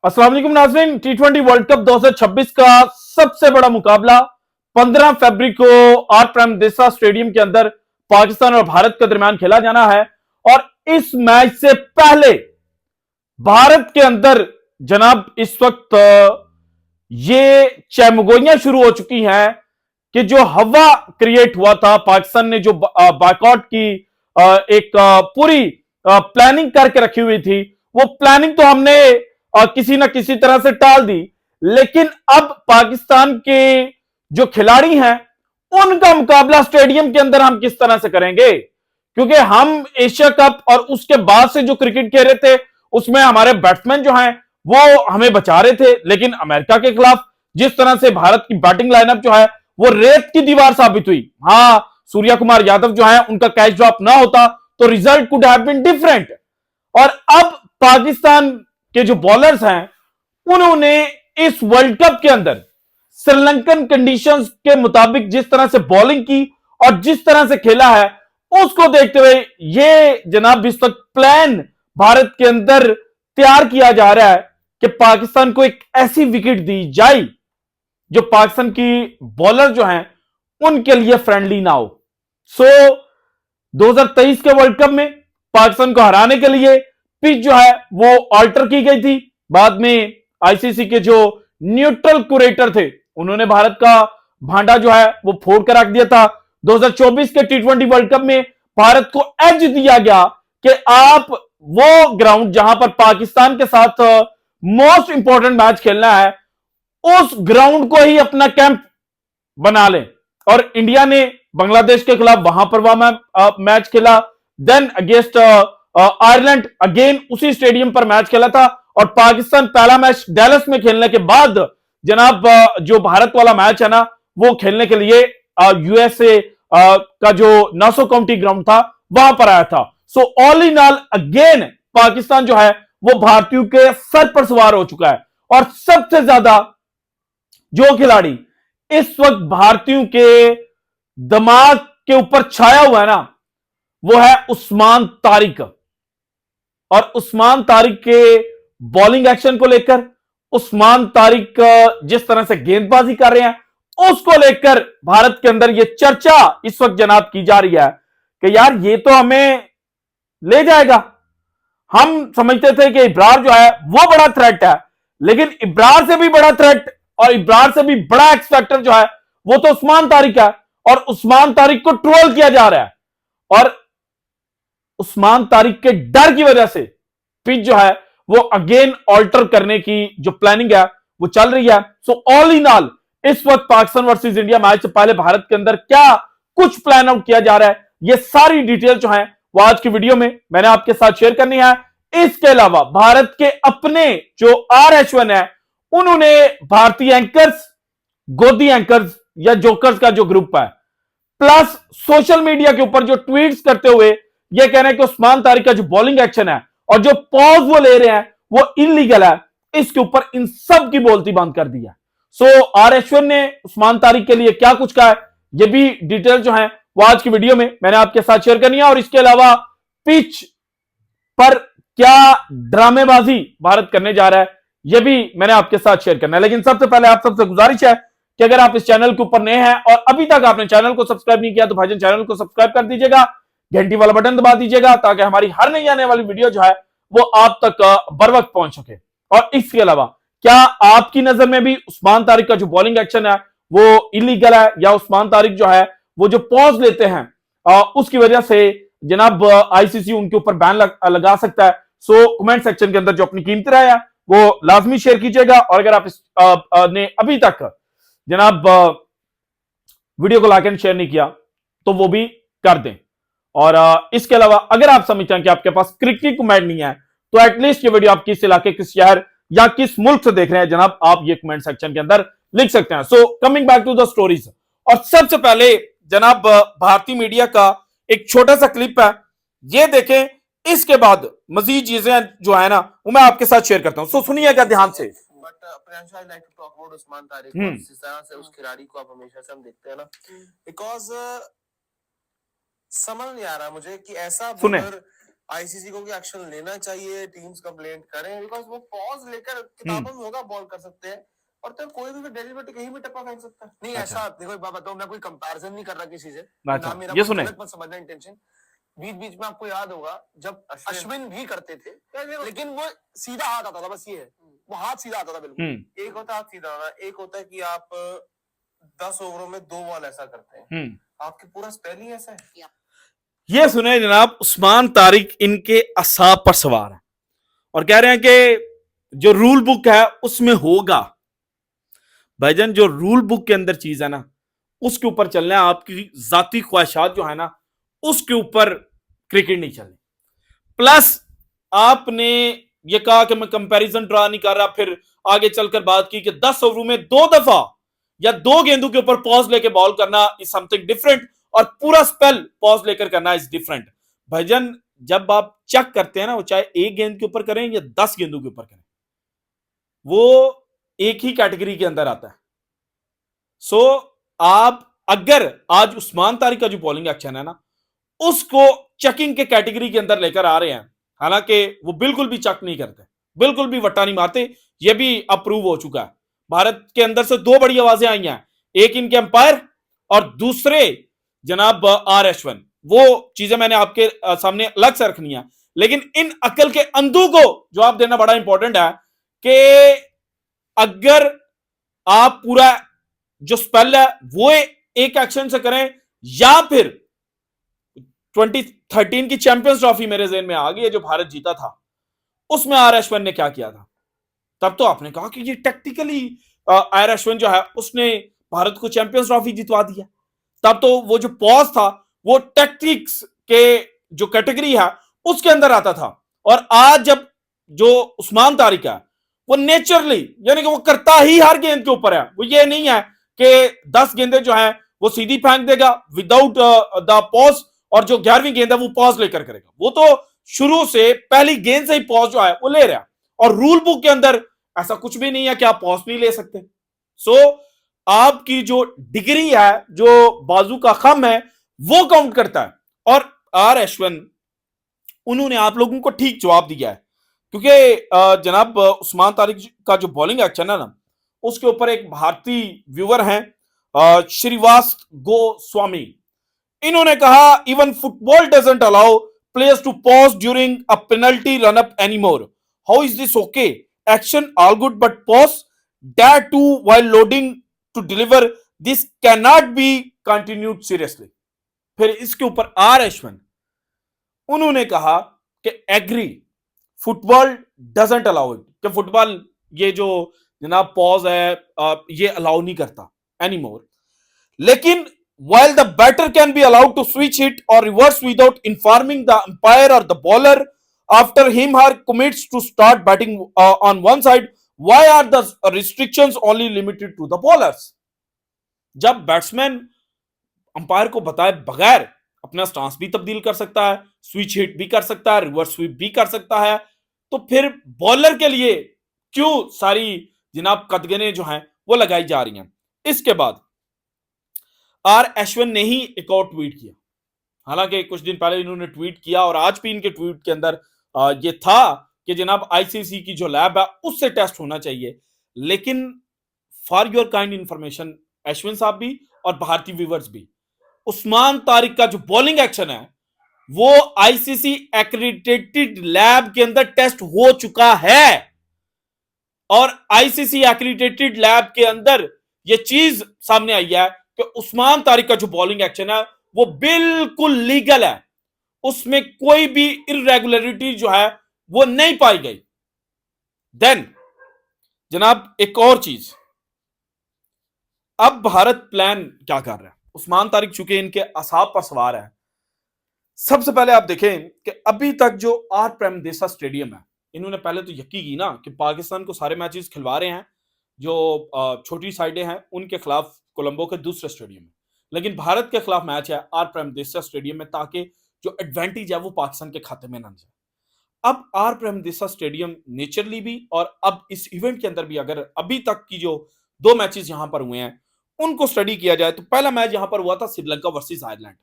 अस्सलाम वालेकुम नाज़रीन। T20 वर्ल्ड कप 2026 का सबसे बड़ा मुकाबला 15 फरवरी को आर प्रेमदेसा स्टेडियम के अंदर पाकिस्तान और भारत के दरमियान खेला जाना है। और इस मैच से पहले भारत के अंदर जनाब इस वक्त ये चैमगोइयां शुरू हो चुकी हैं कि जो हवा क्रिएट हुआ था, पाकिस्तान ने जो बायकॉट की एक पूरी प्लानिंग करके रखी हुई थी, वो प्लानिंग तो हमने किसी ना किसी तरह से टाल दी। लेकिन अब पाकिस्तान के जो खिलाड़ी हैं उनका मुकाबला स्टेडियम के अंदर हम किस तरह से करेंगे, क्योंकि हम एशिया कप और उसके बाद से जो क्रिकेट खेल रहे थे उसमें हमारे बैट्समैन जो हैं वो हमें बचा रहे थे, लेकिन अमेरिका के खिलाफ जिस तरह से भारत की बैटिंग लाइनअप जो है वो रेत की दीवार साबित हुई। हां, सूर्या कुमार यादव जो है उनका कैच ड्रॉप ना होता तो result could have been different. और अब पाकिस्तान के जो बॉलर्स हैं उन्होंने इस वर्ल्ड कप के अंदर श्रीलंकन कंडीशंस के मुताबिक जिस तरह से बॉलिंग की और जिस तरह से खेला है, उसको देखते हुए ये जनाब इस वक्त प्लान भारत के अंदर तैयार किया जा रहा है कि पाकिस्तान को एक ऐसी विकेट दी जाए जो पाकिस्तान की बॉलर जो हैं उनके लिए फ्रेंडली ना हो। 2023 के वर्ल्ड कप में पाकिस्तान को हराने के लिए पिच जो है वो ऑल्टर की गई थी। बाद में आईसीसी के जो न्यूट्रल क्यूरेटर थे उन्होंने भारत का भांडा जो है वो फोड़ कर रख दिया था। 2024 के T20 वर्ल्ड कप में भारत को एज दिया गया कि आप वो ग्राउंड जहां पर पाकिस्तान के साथ मोस्ट इंपॉर्टेंट मैच खेलना है उस ग्राउंड को ही अपना कैंप बना लें। और इंडिया ने बांग्लादेश के खिलाफ वहां पर वह मैच खेला, देन अगेंस्ट आयरलैंड अगेन उसी स्टेडियम पर मैच खेला था। और पाकिस्तान पहला मैच डैलस में खेलने के बाद जनाब जो भारत वाला मैच है ना वो खेलने के लिए यूएसए का जो नासो काउंटी ग्राउंड था वहां पर आया था। So all in all again Pakistan जो है वो भारतीयों के सर पर सवार हो चुका है। और सबसे ज्यादा जो खिलाड़ी इस वक्त भारतीयों के दिमाग के ऊपर छाया हुआ है ना वो है उस्मान तारिक। और उस्मान तारिक के बॉलिंग एक्शन को लेकर, उस्मान तारिक जिस तरह से गेंदबाजी कर रहे हैं उसको लेकर भारत के अंदर यह चर्चा इस वक्त जनाब की जा रही है कि यार ये तो हमें ले जाएगा। हम समझते थे कि इब्रार जो है वो बड़ा थ्रेट है, लेकिन इब्रार से भी बड़ा थ्रेट और इब्रार से भी बड़ा एक्स फैक्टर जो है वो तो उस्मान तारिक है। और उस्मान तारिक को ट्रोल किया जा रहा है और उस्मान तारिक के डर की वजह से पिच जो है वो अगेन ऑल्टर करने की जो प्लानिंग है वो चल रही है। सो ऑल इन ऑल इस वक्त पाकिस्तान वर्सेस इंडिया मैच से पहले भारत के अंदर क्या कुछ प्लान आउट किया जा रहा है, ये सारी डिटेल जो है वो आज की वीडियो में मैंने आपके साथ शेयर करनी है। इसके अलावा भारत के अपने जो RH1 है उन्होंने भारतीय एंकर्स, गोदी एंकर्स या जोकर्स का जो ग्रुप है प्लस सोशल मीडिया के ऊपर जो ट्वीट्स करते हुए यह कह रहे हैं कि उस्मान तारिक का जो बॉलिंग एक्शन है और जो पॉज वो ले रहे हैं वो इनलीगल है, इसके ऊपर इन सब की बोलती बंद कर दी है। सो RH1 ने उस्मान तारिक के लिए क्या कुछ कहा है ये भी डिटेल जो है वो आज की वीडियो में मैंने आपके साथ शेयर करनी है। और इसके अलावा पिच पर क्या ड्रामेबाजी भारत करने जा रहा है यह भी मैंने आपके साथ शेयर करना है। लेकिन सबसे पहले आप सबसे गुजारिश है कि अगर आप इस चैनल के ऊपर नए हैं और अभी तक आपने चैनल को सब्सक्राइब नहीं किया तो भाईजान चैनल को सब्सक्राइब कर दीजिएगा, घंटी वाला बटन दबा दीजिएगा ताकि हमारी हर नई आने वाली वीडियो जो है वो आप तक बर वक्त पहुंच सके। और इसके अलावा क्या आपकी नजर में भी उस्मान तारिक का जो बॉलिंग एक्शन है वो इलीगल है या उस्मान तारिक जो है वो जो पॉज लेते हैं उसकी वजह से जनाब आईसीसी उनके ऊपर बैन लगा सकता है। सो कमेंट सेक्शन के अंदर जो अपनी कीमती राय है वो लाजमी शेयर कीजिएगा। और अगर आप ने अभी तक जनाब वीडियो को लाइक एंड शेयर नहीं किया तो वो भी कर दें। और इसके अलावा अगर आप समझते हैं कि आपके पास क्रिकेट कमेंट नहीं है तो एटलीस्ट ये वीडियो आप किस इलाके, किस शहर या किस मुल्क से देख रहे हैं जनाब आप ये कमेंट सेक्शन के अंदर लिख सकते हैं। So coming back to the stories, और सबसे पहले जनाब भारतीय मीडिया का एक छोटा सा क्लिप है, ये देखें। इसके बाद मजीद चीजें जो है ना वो मैं आपके साथ शेयर करता हूं। सो सुनिएगा ध्यान से। Priyanshu, I'd like to talk about Usman Tariq. जिस तरह से उस खिलाड़ी को आप हमेशा से हम देखते हैं ना, बिकॉज समझ नहीं आ रहा मुझे कि ऐसा बॉलर आईसीसी को भी एक्शन लेना चाहिए, टीम्स कंप्लेंट करें, बिकॉज वो पॉज लेकर किताबों में होगा बॉल कर सकते हैं और तो कोई भी डेलीबरेट कहीं भी टप्पा फेंक सकता है। नहीं अच्छा। ऐसा देखो, एक बात बताऊं, मैं कोई कंपैरिजन नहीं कर रहा किसी से, अच्छा, ना मेरा ये कोई सुने। गलत मत समझना इंटेंशन। बीच बीच में आपको याद होगा जब अश्विन भी करते थे, लेकिन वो सीधा हाथ आता था, बस ये है, वो हाथ सीधा आता था बिल्कुल। एक होता है हाथ सीधा आना, एक होता है कि आप 10 ओवरों में 2 बॉल ऐसा करते हैं, आपके पूरा स्पेल ही ऐसा है। ये सुने जनाब, उस्मान तारिक इनके असाब पर सवार है और कह रहे हैं कि जो रूल बुक है उसमें होगा। भाईजान, जो रूल बुक के अंदर चीज है ना, उसके ऊपर चलना है। आपकी जाती ख्वाहिशात जो है ना, उसके ऊपर क्रिकेट नहीं चलनी। प्लस आपने ये कहा कि मैं कंपैरिजन ड्रा नहीं कर रहा, फिर आगे चलकर बात की कि 10 ओवरों में 2 दफा या 2 गेंदों के ऊपर पॉज लेके बॉल करना इज समथिंग डिफरेंट, और पूरा स्पेल पॉज लेकर करना इज डिफरेंट। भाईजान, जब आप चेक करते हैं ना, वो चाहे 1 गेंद के ऊपर करें या 10 गेंदों के ऊपर करें, वो एक ही कैटेगरी के अंदर आता है। सो आप अगर आज उस्मान तारिक का जो बॉलिंग एक्शन है ना, उसको चेकिंग के कैटेगरी के अंदर लेकर आ रहे हैं, हालांकि वो बिल्कुल भी चेक नहीं करते, बिल्कुल भी वट्टा नहीं मारते, ये भी अप्रूव हो चुका है। भारत के अंदर से 2 बड़ी आवाजें आई हैं, एक इनके अंपायर और दूसरे जनाब आर अश्विन। वो चीजें मैंने आपके सामने अलग से रखनी है, लेकिन इन अकल के अंधों को जवाब देना बड़ा इंपॉर्टेंट है कि अगर आप पूरा जो स्पेल है वो एक एक्शन से करें, या फिर 2013 की चैंपियंस ट्रॉफी मेरे जेहन में आ गई है जो भारत जीता था, उसमें आर अश्विन ने क्या किया था। तब तो आपने कहा कि ये टेक्टिकली आर अश्विन जो है उसने भारत को चैंपियंस ट्रॉफी जितवा दिया। तब तो वो जो पॉज था वो टैक्टिक्स के जो कैटेगरी है उसके अंदर आता था। और आज जब जो उस्मान तारिक है वो नेचुरली, यानी कि वो करता ही हर गेंद के ऊपर है, वो ये नहीं है कि 10 गेंदें जो है वो सीधी फेंक देगा विदाउट द पॉज, और जो 11वीं गेंद है वो पॉज लेकर करेगा। वो तो शुरू से पहली गेंद से ही पॉज जो है वो ले रहा है, और रूल बुक के अंदर ऐसा कुछ भी नहीं है कि आप पॉज नहीं ले सकते। सो आपकी जो डिग्री है, जो बाजू का खम है, वो काउंट करता है। और आर अश्विन, उन्होंने आप लोगों को ठीक जवाब दिया है, क्योंकि जनाब उस्मान तारिक का जो बॉलिंग एक्शन है ना, उसके ऊपर एक भारतीय व्यूअर हैं श्रीवास गोस्वामी, इन्होंने कहा even football doesn't allow players to pause during a penalty run up anymore, how is this okay, action all good but pause that too while loading to deliver, this can not be continued seriously. फिर इसके ऊपर R Ashwin, उन्होंने कहा कि agree, football doesn't allow it, कि football ये जो जनाब पॉज है ये अलाउ नहीं करता एनीमोर, लेकिन while the batter can be allowed to switch hit or reverse without informing the umpire or the bowler after him or commits to start batting on one side, why are the restrictions only limited to the bowlers? जब batsman umpire को बताए बगैर अपना stance भी तब्दील कर सकता है, स्विच हिट भी कर सकता है, रिवर्स स्वीप भी कर सकता है, तो फिर बॉलर के लिए क्यों सारी जनाब कदगने जो हैं वो लगाई जा रही हैं। इसके बाद आर अश्विन ने ही एक और ट्वीट किया, हालांकि कुछ दिन पहले इन्होंने ट्वीट किया और आज भी इनके ट्वीट के अंदर ये था कि जनाब आईसीसी की जो लैब है उससे टेस्ट होना चाहिए। लेकिन for your kind information Ashwin साहब भी और भारतीय व्यूअर्स भी, उस्मान तारिक का जो बॉलिंग एक्शन है वो आईसीसी एक्रीडेटेड लैब के अंदर टेस्ट हो चुका है, और आईसीसी एक्रीडेटेड लैब के अंदर ये चीज सामने आई है कि उस्मान तारिक का जो बॉलिंग एक्शन है वो बिल्कुल लीगल है, उसमें कोई भी इरेगुलरिटी जो है वो नहीं पाई गई। देन जनाब एक और चीज, अब भारत प्लान क्या कर रहा है, उस्मान तारिक चूंकि इनके असाब पर सवार है। सबसे पहले आप देखें कि अभी तक जो आर प्रेमदेसा स्टेडियम है, इन्होंने पहले तो यकीन की ना कि पाकिस्तान को सारे मैचेस खिलवा रहे हैं जो छोटी साइडें हैं उनके खिलाफ कोलंबो के दूसरे स्टेडियम में, लेकिन भारत के खिलाफ मैच है आर प्रेमदेसा स्टेडियम में, ताकि जो एडवांटेज है वो पाकिस्तान के खाते में ना जाए। अब आर प्रेमदेसा स्टेडियम नेचुरली भी, और अब इस इवेंट के अंदर भी अगर अभी तक की जो 2 मैचेस यहां पर हुए हैं उनको स्टडी किया जाए, तो पहला मैच यहां पर हुआ था श्रीलंका वर्सेस आयरलैंड,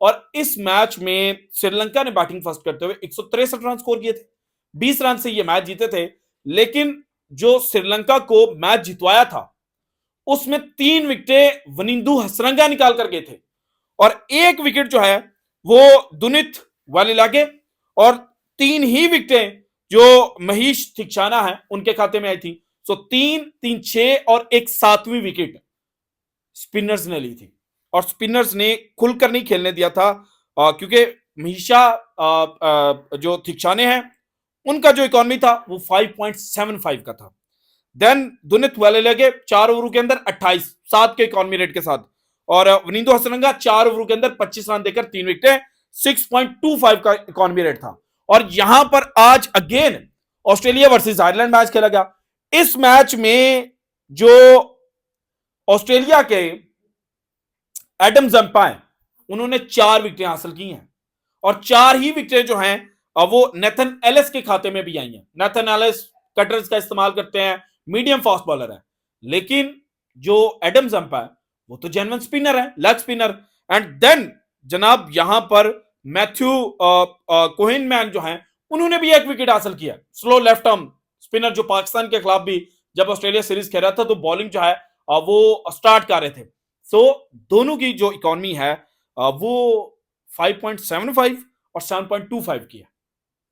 और इस मैच में श्रीलंका ने बैटिंग फर्स्ट करते हुए 163 रन स्कोर किए थे, 20 रन से ये मैच जीते थे। लेकिन जो श्रीलंका को मैच जितवाया था उसमें 3 विकेटें वनिंदु हसरंगा निकाल कर गए थे और 1 विकेट जो है वो दुनित वालिलागे और 3 ही विकेटें जो महीश थिक्शाना है उनके खाते में आई थी। सो 3, 6 और एक 7वीं विकेट स्पिनर्स ने ली थी और स्पिनर्स ने खुलकर नहीं खेलने दिया था क्योंकि महीशा जो थिक्शाने हैं उनका जो इकोनॉमी था वो 5.75 का था। देन दुनित वालिलागे 4 ओवरों के अंदर 28, 7 के इकोनॉमी रेट के साथ और वनिंदु हसरंगा 4 ओवरों के अंदर 25 रन देकर 3 विकेटें, 6.25 का इकोनॉमी रेट था। और यहां पर आज again Australia versus Ireland match खेला गया। इस मैच में जो ऑस्ट्रेलिया के एडम जंपा उन्होंने 4 विकेटें हासिल की हैं और 4 ही विकेटें जो हैं वो नेथन एलिस के खाते में भी आई हैं। नेथन एलिस कटर्स का इस्तेमाल करते हैं, मीडियम फास्ट बॉलर है, लेकिन जो एडम जंपा है वो तो जेन्युइन स्पिनर है, लेग स्पिनर। एंड देन जनाब यहां पर मैथ्यू कोहिनमैन जो हैं उन्होंने भी 1 विकेट हासिल किया। स्लो लेफ्ट आर्म स्पिनर जो पाकिस्तान के खिलाफ भी जब ऑस्ट्रेलिया सीरीज खेल रहा था तो बॉलिंग जो है वो स्टार्ट कर रहे थे। सो दोनों की जो इकोनॉमी है वो 5.75 और 7.25 की है,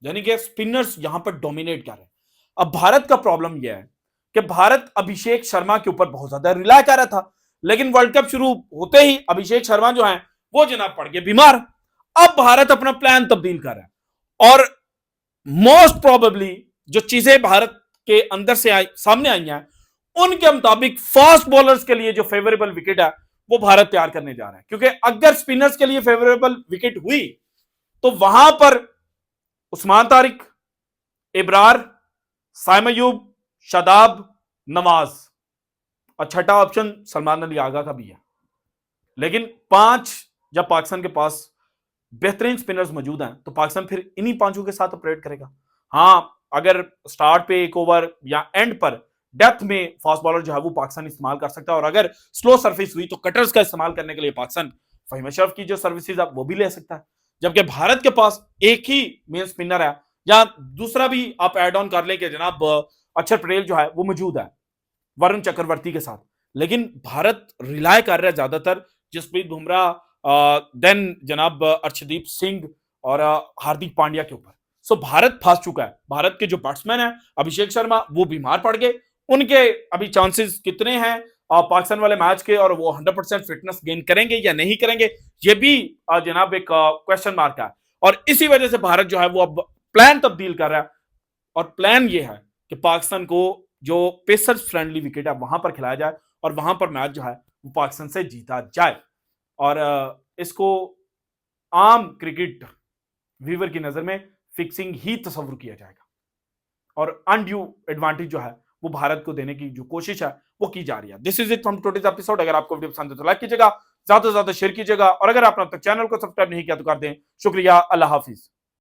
यानी कि स्पिनर्स यहां पर डोमिनेट कर रहे हैं। अब भारत का प्रॉब्लम यह है कि भारत अभिषेक शर्मा के ऊपर बहुत ज्यादा रिलाय कर रहा था, लेकिन वर्ल्ड कप शुरू होते ही अभिषेक शर्मा जो है वो जनाब पड़ गए बीमार। अब भारत अपना प्लान तब्दील कर रहा है और मोस्ट प्रोबेबली जो चीजें भारत के अंदर से सामने आई हैं उनके मुताबिक फास्ट बॉलर्स के लिए जो फेवरेबल विकेट है वो भारत तैयार करने जा रहा है, क्योंकि अगर स्पिनर्स के लिए फेवरेबल विकेट हुई तो वहां पर उस्मान तारिक, इब्रार, साइम अयूब, शादाब, नवाज और छठा ऑप्शन सलमान अली आगा का भी है। लेकिन 5 जब पाकिस्तान के पास बेहतरीन स्पिनर्स मौजूद हैं तो पाकिस्तान फिर इन्हीं 5 के साथ ऑपरेट करेगा। हां, अगर स्टार्ट पे 1 ओवर या एंड पर डेप्थ में फास्ट बॉलर जो है वो पाकिस्तान इस्तेमाल कर सकता है और अगर स्लो सर्विस हुई तो कटर्स का इस्तेमाल करने के लिए पाकिस्तान फहीम अशरफ की जो सर्विसेज आप वो भी ले सकता है। जबकि भारत के पास एक ही मेन स्पिनर है, या दूसरा भी आप एड ऑन कर लें कि जनाब अक्षर पटेल जो है वो मौजूद है वरुण चक्रवर्ती के साथ, लेकिन भारत रिलाय कर रहा है ज्यादातर जसप्रीत बुमराह, देन जनाब अर्शदीप सिंह और हार्दिक पांड्या के ऊपर। सो भारत फंस चुका है। भारत के जो बैट्समैन है अभिषेक शर्मा वो बीमार पड़ गए, उनके अभी चांसेस कितने हैं पाकिस्तान वाले मैच के और वो 100% फिटनेस गेन करेंगे या नहीं करेंगे, ये भी जनाब एक क्वेश्चन मार्क है। और इसी वजह से भारत जो है वो अब प्लान तब्दील कर रहा है और प्लान ये है कि पाकिस्तान को जो पेसर्स फ्रेंडली विकेट है वहां पर खिलाया जाए और वहां पर मैच जो है वो पाकिस्तान से जीता जाए और इसको आम क्रिकेट व्यूअर की नजर में फिक्सिंग ही तस्वुर किया जाएगा और अनड्यू एडवांटेज जो है वो भारत को देने की जो कोशिश है वो की जा रही है। This is it from today's episode. अगर आपको वीडियो पसंद है तो लाइक कीजिएगा, ज्यादा से ज्यादा शेयर कीजिएगा और अगर आपने अब तक चैनल को सब्सक्राइब नहीं किया तो कर दें। शुक्रिया, अल्लाह हाफिज।